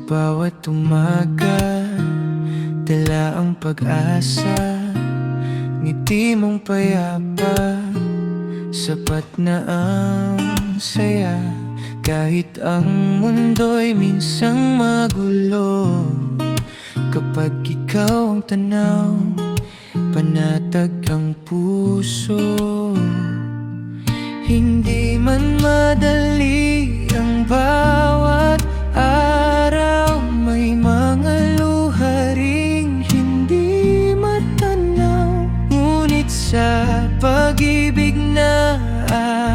bawat umaga, dala ang pag-asa. Ngiti mong payapa, sapat na ang saya. Kahit ang mundo'y minsang magulo, kapag ikaw ang tanaw, panatag ang puso. Hindi man madali ang bawat araw, may mga luha ring hindi matanaw. Ngunit sa pag-ibig na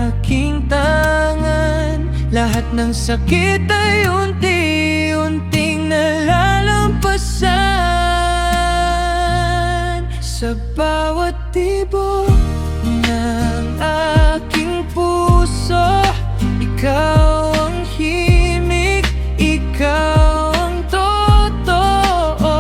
aking tangan, lahat ng sakit ay unti-unting nalalampasan. Sa bawat tibok ng aking puso, ikaw ang himig, ikaw ang totoo.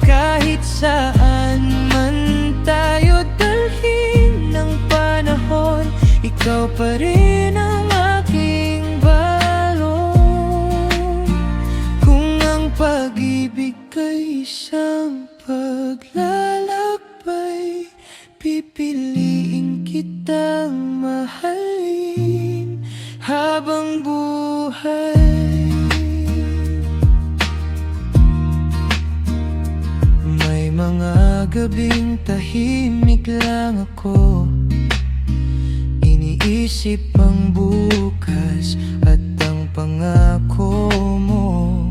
Kahit saan man tayo dalhin ng panahon, ikaw pa rin ang aking balon. Kung ang pag-ibig ay isang paglalakbay, pipiliin kitang mahalin habang buhay. May mga gabing tahimik lang ako, iniisip ang bukas at ang pangako mo.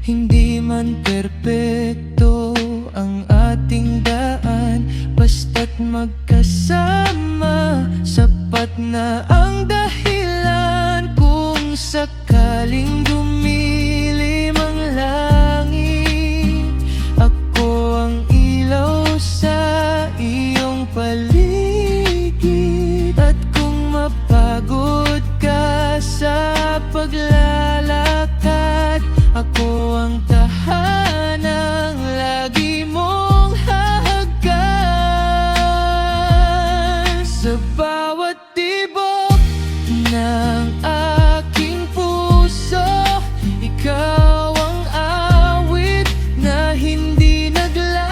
Hindi man perpekto ang ating daan, basta't magkasama, sapat na ang dahilan. Kung sakaling dumilim ang langit, ako ang ilaw sa iyong paligid. At kung mapagod ka sa paglalakad, ako ang tahanang lagi mong hahagkan. Sa bawat tibok ng aking puso, ikaw ang awit na hindi naglalaho.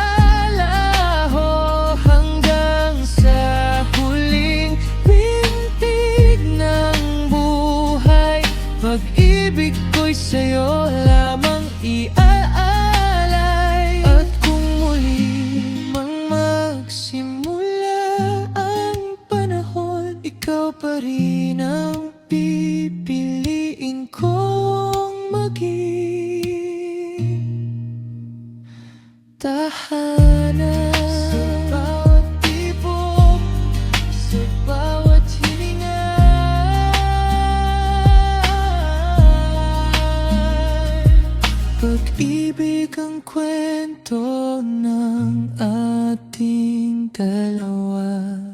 Hanggang sa huling pintig ng buhay, pag-ibig ko'y sa'yo lamang iaalay. At kung muli mang magsimula ang panahon, ikaw pa rin ang pipiliin kong maging tahanan. Sa bawat tibok, sa bawat hininga, pag-ibig ang kwento ng ating dalawa.